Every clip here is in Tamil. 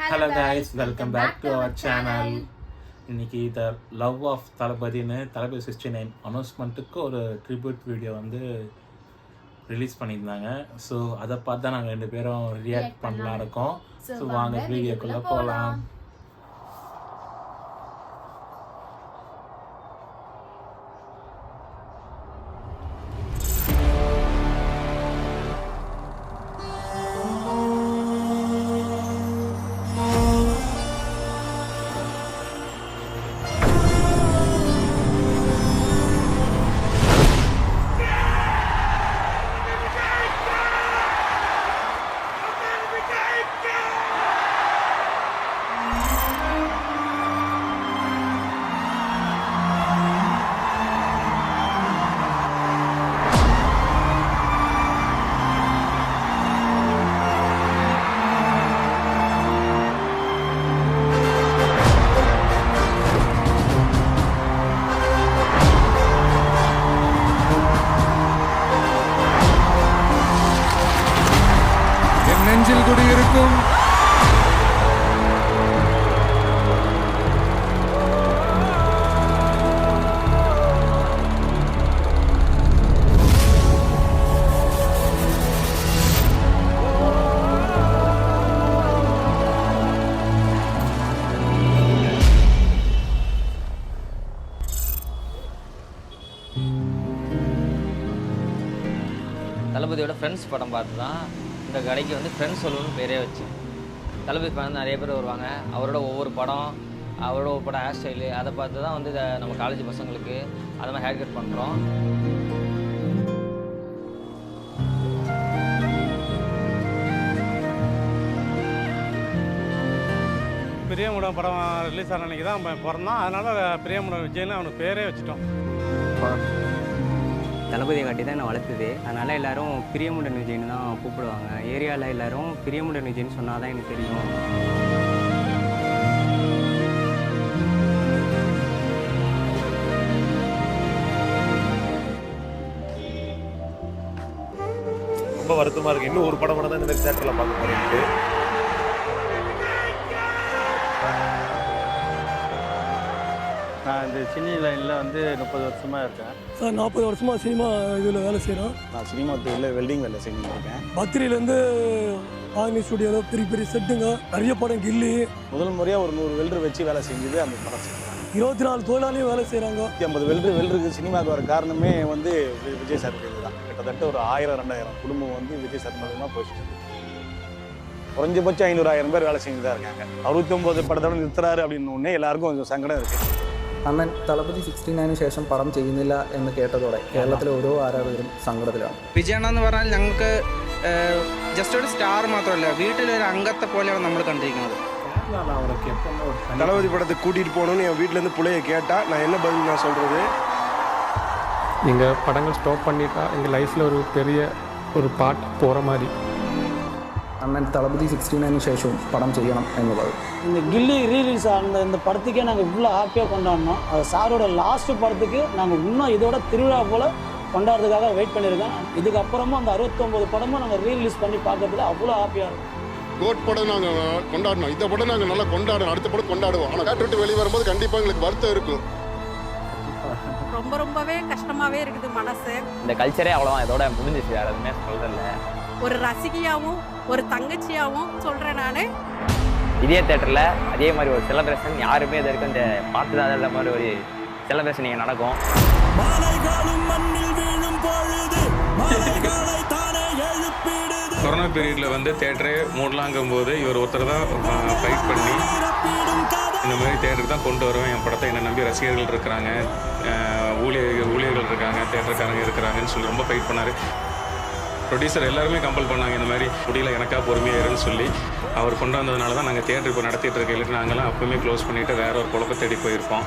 Hello guys, welcome back to our channel. இன்னைக்கு த லவ் ஆஃப் தளபதினு தளபதி 69 அனௌன்ஸ்மெண்ட்டுக்கு ஒரு ட்ரிபியூட் வீடியோ வந்து ரிலீஸ் பண்ணியிருந்தாங்க. ஸோ அதை பார்த்து தான் நாங்கள் 2 பேரும் ரியாக்ட் பண்ணலாம் இருக்கோம். ஸோ வாங்க வீடியோக்குள்ளே போகலாம். நெஞ்சில் குடியிருக்கும் தளபதியோட ஃப்ரெண்ட்ஸ் படம் பார்த்து தான் இந்த கடைக்கு வந்து ஃப்ரெண்ட்ஸ் சொல்லணும்னு பேரே வச்சு. தளபதி ஃபேன் நிறைய பேர் வருவாங்க. அவரோட ஒவ்வொரு படம், அவரோட ஒவ்வொரு படம் ஹேர் ஸ்டைலு அதை பார்த்து தான் வந்து நம்ம காலேஜ் பசங்களுக்கு அது மாதிரி ஹேர் கட் பண்ணுறோம். பிரியமுடன் படம் ரிலீஸ் ஆன அன்றைக்கி தான் பிறந்தான். அதனால் பிரியமுடன் விஜய்னு அவனுக்கு பேரே வச்சுட்டோம். தளபதியை காட்டி தான் நான் வளர்த்துது. அதனால் எல்லோரும் பிரியமுடன் விஜய்னு தான் கூப்பிடுவாங்க. ஏரியாவில் எல்லோரும் பிரியமுடன் விஜய்னு சொன்னால் தான் எனக்கு தெரியும். ரொம்ப வருத்தமாக இருக்குது. இன்னும் ஒரு படம் தான் இந்த மாதிரி தேட்டரில் பார்க்க போகிறேன்ட்டு. நான் இந்த சினி லைனில் வந்து 30 வருஷமாக இருக்கேன் சார். 40 வருஷமாக சினிமா இதில் வேலை செய்கிறோம். நான் சினிமா தொழிலில் வெல்டிங் வேலை செஞ்சுட்டு இருக்கேன். பத்திரிலேருந்து ஆர்மி ஸ்டுடியோவில் பெரிய பெரிய செட்டுங்க, நிறைய படம் கில்லி. முதல் முறையாக ஒரு 100 வெல்டர் வச்சு வேலை செஞ்சது அந்த படம். 24 தொழிலாளியும் வேலை செய்கிறாங்க. 50 வெல்டருக்கு சினிமாவுக்கு வர காரணமே வந்து விஜய் சார் தான். கிட்டத்தட்ட ஒரு 1000-2000 குடும்பம் வந்து விஜய் சார் மூலமாக போயிட்டு குறைஞ்சபட்சம் 500-1000 பேர் வேலை செஞ்சு தான் இருக்காங்க. 69 படத்தோட நிறுத்துறாரு அப்படின்னு ஒன்றே எல்லாருக்கும் கொஞ்சம் സങ്കടം இருக்குது. അണ്ണൻ തളപതി 69 ശേഷം പടം ചെയ്യുന്നില്ല എന്ന് കേട്ടതോടെ കേരളത്തിലെ ഓരോ ആരാധകരും സങ്കടത്തിലാണ്. വിജയണ്ണ എന്ന് പറഞ്ഞാൽ ഞങ്ങൾക്ക് ജസ്റ്റ് ഒരു സ്റ്റാർ മാത്രമല്ല, വീട്ടിലൊരു അംഗത്തെ പോലെയാണ് നമ്മൾ കണ്ടിരിക്കുന്നത്. தளபதி படத்தை கூட்டிகிட்டு போகணுன்னு என் வீட்டிலேருந்து பிள்ளைய கேட்டால் நான் என்ன பதில் நான் சொல்கிறது? எங்கள் படங்கள் ஸ்டாப் பண்ணிட்டா எங்கள் லைஃப்பில் ஒரு பெரிய ஒரு பார்ட் போகிற மாதிரி. അണ്ണൻ തളപതി 69 ശേഷവും படம் செய்யணும் എന്നുള്ളത്. இந்த கில்லி ரீலீஸ் ஆன இந்த படத்துக்கே நாங்கள் இவ்வளோ ஹாப்பியாக கொண்டாடினோம். அது சாரோட லாஸ்ட் படத்துக்கு நாங்கள் இன்னும் இதோட திருவிழா போல் கொண்டாடுறதுக்காக வெயிட் பண்ணியிருக்கோம். இதுக்கப்புறமும் அந்த 69 படமும் நாங்கள் ரீலீஸ் பண்ணி பார்க்கறதுல அவ்வளோ ஹாப்பியாக இருக்கும். கோட் படம் நாங்கள் கொண்டாடணும், இந்த படம் நாங்கள் நல்லா கொண்டாடணும், அடுத்த படம் கொண்டாடுவோம். ஆனால் தேட்டர் விட்டு வெளியே வரும்போது கண்டிப்பாக எங்களுக்கு வருத்தம் இருக்கும். ரொம்பவே கஷ்டமாகவே இருக்குது மனசு. இந்த கல்ச்சரே அவ்வளோதான், இதோட முடிஞ்சிச்சு. வேறு எதுவுமே சொல்கிறதில்ல. ஒரு ரசிகையாகவும் ஒரு தங்கச்சியாகவும் சொல்கிறேன் நான். இதே தேட்டரில் அதே மாதிரி ஒரு செலிப்ரேஷன் யாருமே இது வரைக்கும் இந்த பார்த்து தான் அந்த மாதிரி ஒரு செலிப்ரேஷன் இங்கே நடக்கும். கொரோனா பீரியடில் வந்து தேட்டரே மூடலாங்கும் போது இவர் ஒருத்தர் தான் ஃபைட் பண்ணி இந்த மாதிரி தேட்டருக்கு தான் கொண்டு வருவேன் என் படத்தை, என்னை நம்பி ரசிகர்கள் இருக்கிறாங்க, ஊழியர்கள் இருக்காங்க, தேட்டருக்காரங்க இருக்கிறாங்கன்னு சொல்லி ரொம்ப ஃபைட் பண்ணார். ப்ரொடியூசர் எல்லாருமே கம்பல் பண்ணாங்க, இந்த மாதிரி முடியல எனக்கா பொறுமையாக இருன்னு சொல்லி. அவர் கொண்டு வந்ததுனால தான் நாங்கள் தேட்டர் இப்போ நடத்திட்டு இருக்க. இல்லை நாங்கள்லாம் அப்பவுமே க்ளோஸ் பண்ணிவிட்டு வேற ஒரு குழப்ப தேடி போயிருப்போம்.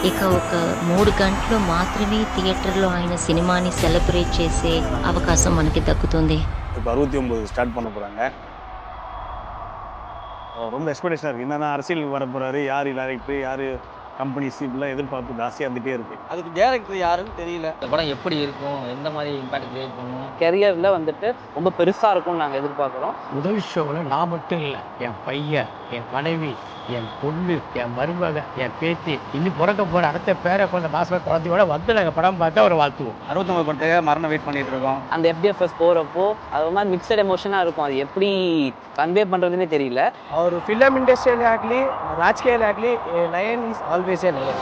ఇక ఒక 3 గంటలు మాత్రమే థియేటర్లో ఆయన సినిమాని సెలబ్రేట్ చేసే అవకాశం మనకి దక్కుతుంది. இப்போ 69 ஸ்டார்ட் பண்ண போகிறாங்க. ரொம்ப எக்ஸ்பெக்டேஷனாக இருக்குது. என்னென்னா அரசியல் வர போகிறாரு, யார் டேரக்டர், யார் கம்பெனிஸ் இப்படிலாம் எதிர்பார்ப்பு ஜாஸ்தியாக இருந்துகிட்டே இருக்குது. அதுக்கு டேரக்டர் யாருன்னு தெரியல. இந்த படம் எப்படி இருக்கும், எந்த மாதிரி இம்பாக்ட் கிரியேட் பண்ணும், கெரியரில் வந்துட்டு ரொம்ப பெருசாக இருக்கும்னு நாங்கள் எதிர்பார்க்குறோம். முதல் ஷோவில் நான் மட்டும் இல்லை, என் பையன், என் மனைவி, என் பொண்ணு, என் மருமக, என் பேத்தி, இன்னும் பிறக்க போகிற அடுத்த பேரை கொண்ட மாச குழந்தையோட வந்து நாங்கள் படம் பார்த்தா ஒரு வாழ்த்துவோம். 69 படத்துக்காக மரணம் வெயிட் பண்ணிட்டு இருக்கோம். அந்த FDFS போகிறப்போ அது மாதிரி மிக்சட் எமோஷனாக இருக்கும். அது எப்படி கன்வே பண்ணுறதுன்னே தெரியல. ಅವರು ಫಿಲಮ್ ಇಂಡಸ್ಟ್ರಿಯಲ್ಲಿ ಆಗಲಿ ರಾಜಕೀಯದಲ್ಲಿ ಆಗಲಿ lion is always A lion.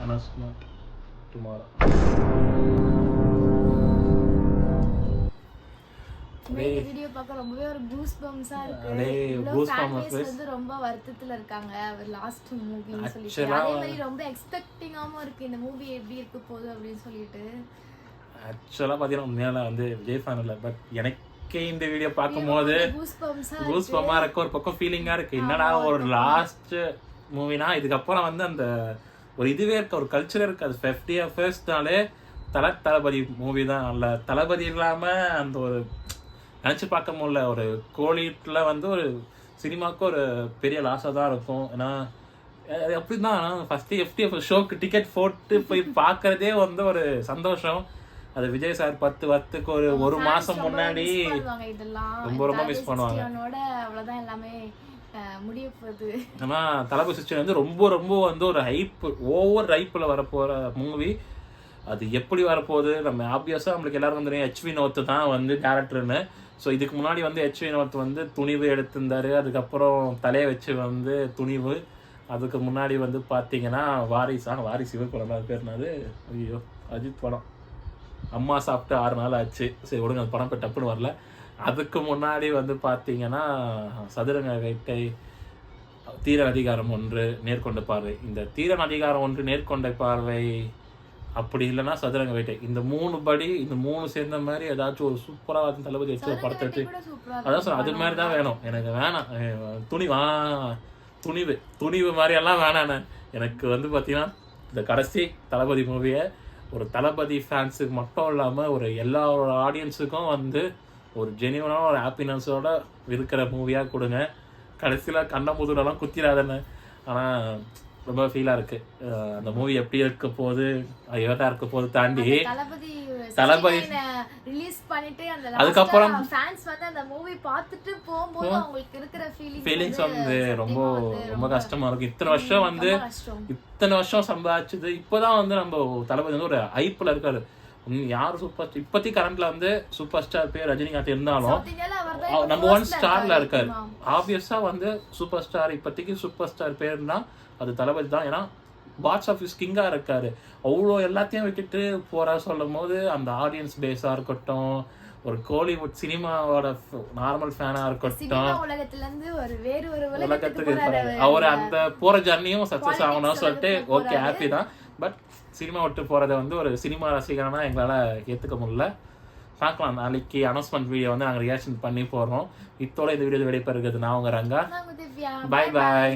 announcement tomorrow. Video பார்க்க ரொம்பவே ஒரு கூஸ் பம்ஸா இருக்கு. வந்து ரொம்ப வருத்தத்துல இருக்காங்க அவர் லாஸ்ட் மூவின்னு சொல்லிட்டு. அதே மாதிரி ரொம்ப எக்ஸ்பெக்டிங்காவும் இருக்கு இந்த மூவி எப்படி இருக்க போகுது அப்படின்னு சொல்லிட்டு. ஆக்சுவலாக பார்த்தீங்கன்னா உண்மையால வந்து விஜய் ஃபேன் இல்லை, பட் எனக்கே இந்த வீடியோ பார்க்கும்போது கூஸ் பம்மாக இருக்க ஒரு பக்கம் ஃபீலிங்காக இருக்குது. என்னடா ஒரு லாஸ்ட் மூவினா இதுக்கப்புறம் வந்து அந்த ஒரு இதுவே இருக்க ஒரு கல்ச்சர் இருக்குது. அது 50 தளபதி மூவி தான். நல்ல தளபதி இல்லாமல் அந்த ஒரு நினச்சி பார்க்க முடியல. ஒரு கோலிட்டில் வந்து ஒரு சினிமாவுக்கு ஒரு பெரிய லாஸாக தான் இருக்கும். ஏன்னா அது அப்படி தான் ஃபஸ்ட்டு FTF ஷோக்கு டிக்கெட் போட்டு போய் பார்க்குறதே வந்து ஒரு சந்தோஷம். அது விஜய் சார் 10 வருஷத்துக்கு ஒரு மாதம் முன்னாடி ரொம்ப மிஸ் பண்ணுவாங்க. அவ்வளோதான் எல்லாமே முடிய போகுது. ஏன்னா தளபதி சிஸ்டர் வந்து ரொம்ப வந்து ஒரு ஓவர் ஹைப்பில் வரப்போகிற மூவி. அது எப்படி வரப்போகுது நம்ம ஆப்வியஸாக நம்மளுக்கு எல்லாருக்கும் தெரியும். HV வினோத் தான் வந்து டேரக்டர்னு. ஸோ இதுக்கு முன்னாடி வந்து HV வினோத் வந்து துணிவு எடுத்திருந்தாரு. அதுக்கப்புறம் தலையை வச்சு வந்து துணிவு. அதுக்கு முன்னாடி வந்து பார்த்தீங்கன்னா வாரிசு படம் அது பேர்னாது ஐயோ அஜித் படம் அம்மா சாப்பிட்டு 6 நாள் ஆச்சு. சரி விடுங்க, அந்த படம் போய் டப்புன்னு வரல. அதுக்கு முன்னாடி வந்து பார்த்தீங்கன்னா சதுரங்க வேட்டை, தீரன் அதிகாரம் 1, நேர்கொண்ட பார்வை. இந்த தீரன் அதிகாரம் 1, நேர்கொண்ட பார்வை அப்படி இல்லைன்னா சதுரங்க வேட்டை, இந்த 3 சேர்ந்த மாதிரி ஏதாச்சும் ஒரு சூப்பராக தளபதி வச்சு ஒரு படத்தை வச்சு அதான் சார் அது மாதிரி தான் வேணும். எனக்கு வேணாம் துணிவு மாதிரியெல்லாம் வேணாண்ணே. எனக்கு வந்து பார்த்தீங்கன்னா இந்த கடைசி தளபதி மூவியை ஒரு தளபதி ஃபேன்ஸுக்கு மட்டும் இல்லாமல் ஒரு எல்லாரோட ஆடியன்ஸுக்கும் வந்து ஒரு ஜெனியூனான ஒரு ஹாப்பினஸோட இருக்கிற மூவியாக கொடுங்க. கடைசியில் கண்ணமுதுரெல்லாம் குத்திராதன்னு. ஆனால் ரொம்ப ஃபீலாக இருக்குது அந்த மூவி எப்படி இருக்க போகுது, எதாக இருக்க போது தாண்டி தளபதி ரிலீஸ் பண்ணிட்டு அதுக்கப்புறம் ஃபேன்ஸ் வந்து அந்த மூவி பார்த்துட்டு போகும்போது அவங்களுக்கு இருக்கிற ஃபீலிங்ஸ் வந்து ரொம்ப கஷ்டமாக இருக்கும். இத்தனை வருஷம் சம்பாதிச்சது இப்போதான் வந்து நம்ம தளபதி வந்து ஒரு ஹைப்பில் இருக்காரு. யார் சூப்பர் இப்போத்தி கரண்ட்ல வந்து சூப்பர் ஸ்டார் பேர் ரஜினிகாந்த் இருந்தாலும் நம்பர் 1 ஸ்டார்ல இருக்காரு. ஆப்வியஸா வந்து சூப்பர் ஸ்டார் இப்போதைக்கு சூப்பர் ஸ்டார் பேர்னா அது தளபதி தான். ஏன்னா பாக்ஸ் ஆஃபீஸ் கிங்காக இருக்காரு. அவ்வளோ எல்லாத்தையும் விட்டுட்டு போகிறா சொல்லும் போது அந்த ஆடியன்ஸ் பேஸாக இருக்கட்டும், ஒரு கோலிவுட் சினிமாவோட நார்மல் ஃபேனாக இருக்கட்டும், உலகத்துக்கு அவர் அந்த போகிற ஜர்னியும் சக்ஸஸ் ஆகணும்னு சொல்லிட்டு ஓகே ஹாப்பி தான். பட் சினிமா விட்டு போகிறத வந்து ஒரு சினிமா ரசிகனா எங்களால் ஏற்றுக்க முடியல. பார்க்கலாம், நாளைக்கு அனௌன்ஸ்மெண்ட் வீடியோ வந்து நாங்கள் ரியாக்ஷன் பண்ணி போகிறோம். இத்தோட இந்த வீடியோ விடைபெறுகிறது நான் உங்கள் ரங்கா. பாய் பாய்.